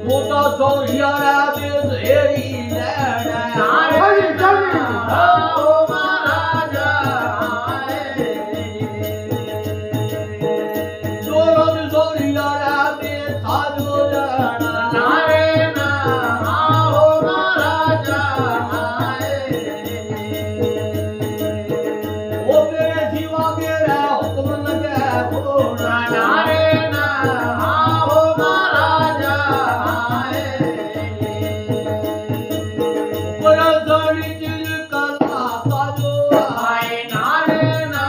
मोटा सोहियारा बेस हेरी लैना चल चल आओ महाराजा दोनों सोहियारा बेस साजो लैना नारे ना आओ महाराजा ओ मेरे सिवा मेरा हुक्म लगे होना नारे ना आओ महाराजा परसरी चिल कला साजो आए नारे ना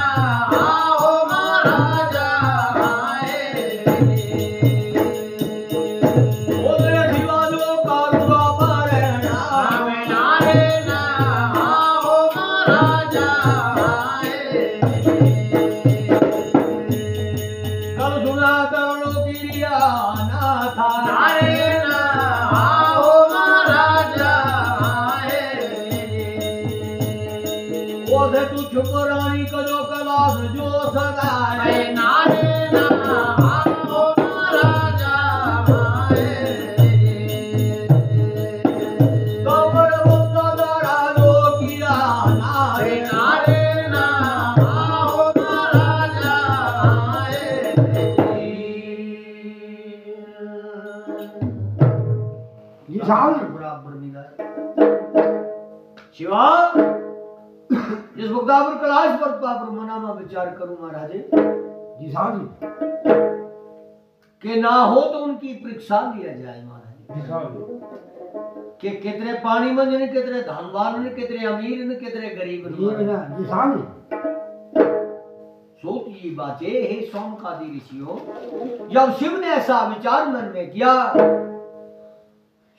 आओ महाराजा ओ मेरे सिवा जो कारुआ भरना नारे ना आओ महाराजा कल सुना करो किरिया ना था नारे ना आओ महाराजा ओसे तू चुप रानी कजो कलास जो सगाए नारे ना आओ महाराजा कबर बंदा दरा जो किया नारे नारे ना आओ महाराजा जी साहब बराबर मिला शिवा जिस मुक्तापुर कलाश पर पापर मना में विचार करूं महाराज जी साहब के ना हो तो उनकी परीक्षा लिया जाए महाराज जी साहब कि कितने पानी मंद ने कितने धनवान ने कितने अमीर ने कितने गरीब ये मेरा जी साहब सोचिए बातें हे सोमकादि ऋषियों जब शिव ने ऐसा विचार मन में किया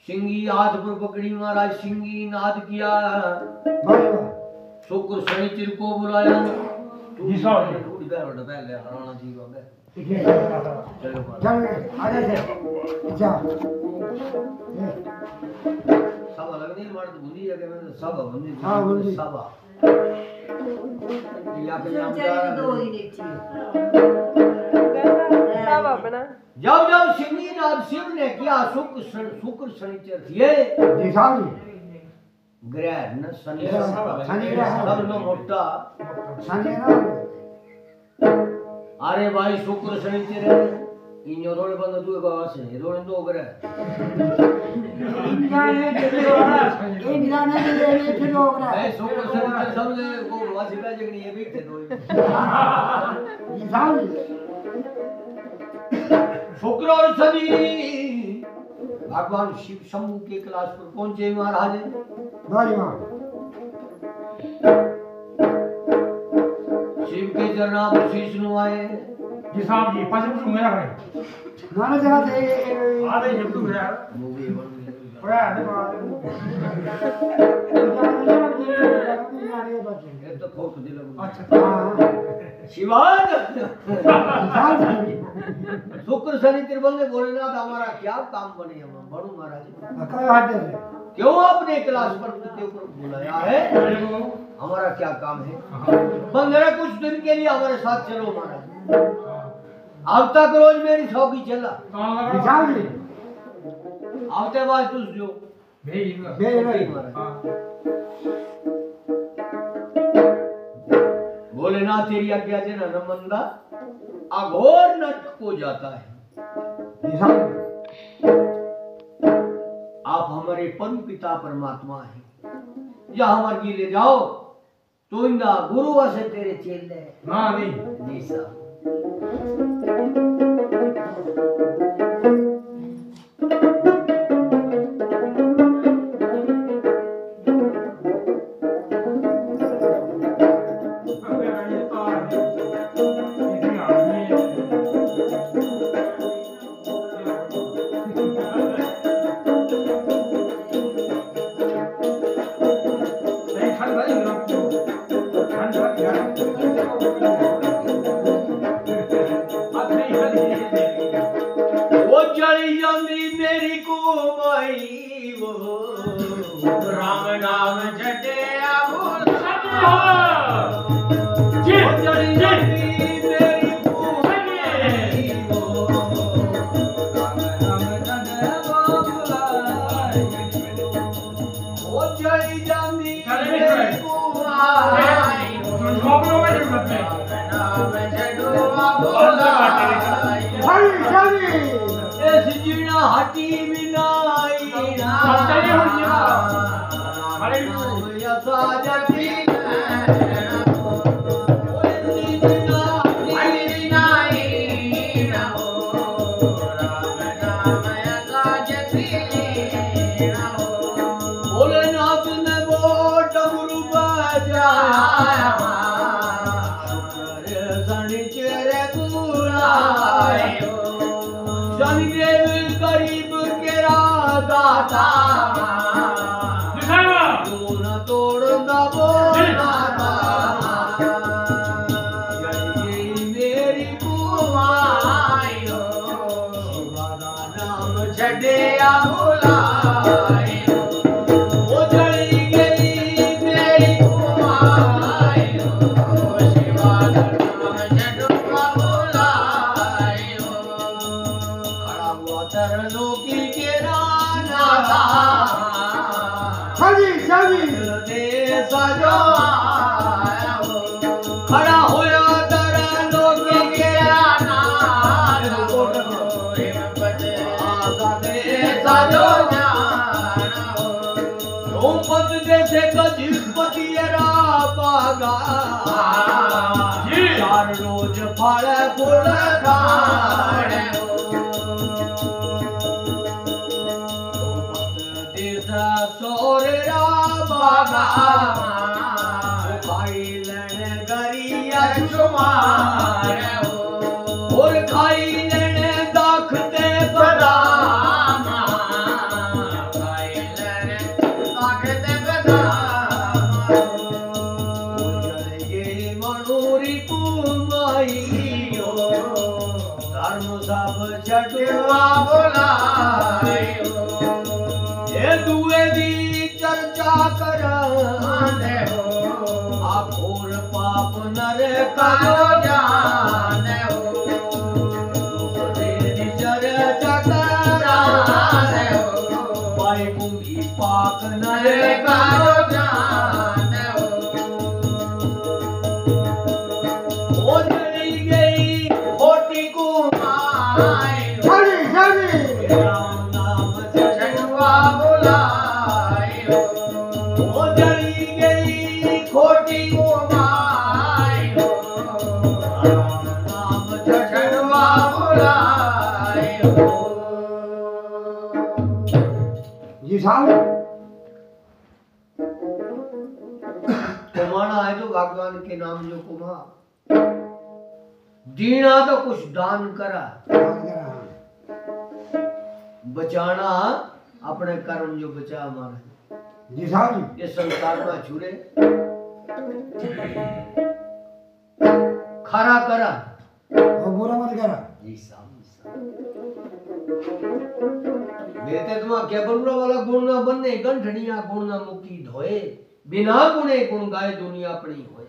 सिंगी हाथ पर पकड़ी महाराज सिंगी नाद किया वाह शुक्र शनिचर को बुलाया जी साहब। टूट गया और पहले हराना जी हो गए ठीक है चलो चल आ जा अच्छा सब अलग नहीं मर्द बुंदी है कि मैं सब बुंदी हाँ, बुंदी। सब या के नाम सब अपना जब जब सिंगी नाथ शिव ने किया शुक्र शनिचर थे जी साहब ग्रह न शनि शनि ग्रह। सब नो मोटा सानी ना अरे भाई शुक्र शनिचर इन रोड बंद तू को आसे रोड दो ग्रह ए शुक्र शनिचर सब ने को वासिका जगनी है बैठे दो जी साहब शुक्र और शनि भगवान शिव शंभु के कैलाश पर पहुंचे महाराज भाई मां शिव के चरणा पर शीश नुआए जी साहब जी पास में मेरा भाई नाना जगह से आ गए जब तू मेरा मूवी बन बड़ा देखो ये तो फोट दिल अच्छा शिवान शुक्र शनि त्रिबल ने भोलेनाथ हमारा क्या काम बने हम बड़ू महाराज क्यों आपने कैलाश पर्वत के ऊपर बुलाया है हमारा क्या काम है बंदरा कुछ दिन के लिए हमारे साथ चलो महाराज अब तक रोज मेरी सौगी चला आवते बाद तुझ जो भोलेनाथ तेरी आज्ञा से न मंदा अघोर नट को जाता है आप हमारे परम पिता परमात्मा हैं या हमारे जी ले जाओ तो इंदा गुरु से तेरे चेले हां नहीं जी साहब वो चली जाती मेरी को माई वो राम नाम जटिया बोल जी चली जाती मेरी को माई वो राम नाम जटिया ओ जड़ी जांदी चले नहीं बाबलों में जरूरत है शादी शादी इस जीना हटी बिनाई ना चले हो गया अरे यसा जटी भोलेनाथ ने वो डमरू बजाया शनिचरे बुलायो शनिदेव गरीब के दाता दिखावा तोड़ तोड़ दा बोला मेरी बुआयो शिवादा नाम छड़िया बुलायो ओ जड़ी गई मेरी बुआयो शिवादा नाम छड़िया बुलायो खड़ा हुआ तरलो की केराना था शादी शादी खड़ा होया तरलो की केराना पद जैसे गजपति बागा चार रोज फल फूल खाने सोरे बागा भाई लड़ गरिया चुमार और खाई लड़ दाखते बदाम खाई लड़ दाखते बदाम ये मनोरी कुमाइयो धर्म सब छटवा बुलायो ये दुए दी चर्चा कराने हो आप और पाप नर का जाने हो दूसरे दी चर्चा कराने हो भाई कुंभी पाक नर का जाने हो ओ जली गई खोटी कुमाई शादी शादी राम नाम छड़वा बुलायो ओ जली गई खोटी कुमायो राम नाम छड़वा बुलायो जी साहब कुमाना है तो भगवान के नाम जो कुमा दीना तो कुछ दान करा बचाना अपने कर्म जो बचा हमारा जी साहब जी ये संसार में छुरे खरा करा और बुरा मत करा जी साहब बेटे तुम क्या बरुरा वाला गुण ना बनने गंठनिया गुण ना मुक्ति धोए बिना गुणे गुण गाए दुनिया अपनी होए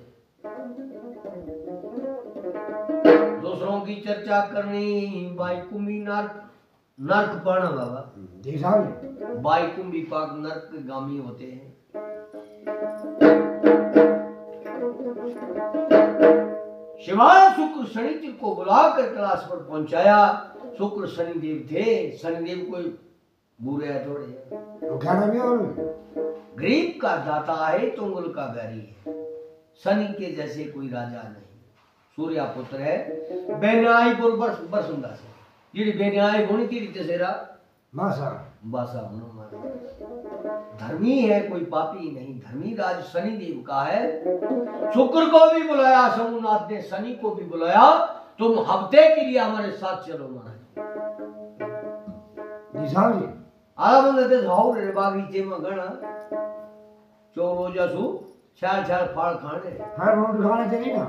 दूसरों की चर्चा करनी बाई कुंभी नर्क पढ़ना बाबा जी साहब जी बाई कुंभी पाक नर्क गामी होते हैं शिवाय शुक्र शनिदेव को बुलाकर कैलाश पर पहुंचाया शुक्र शनिदेव थे शनिदेव कोई बुरे है थोड़े वो कहना भी और गरीब का दाता है तुंगल का बैरी है शनि के जैसे कोई राजा नहीं सूर्या पुत्र है बेन्याय बरसुंदा से जिड़ी बेन्याय होनी थी तेरा मासा बासा होना मारा धर्मी है कोई पापी नहीं धर्मी राज शनि देव का है शुक्र को भी बुलाया सोमनाथ ने शनि को भी बुलाया तुम हफ्ते के लिए हमारे साथ चलो महाराज जी साहब जी आला बंदे ते हाउ रे बागीचे में गणा चोरो जसु छाल छाल फाड़ खाने हर रोड खाने चाहिए ना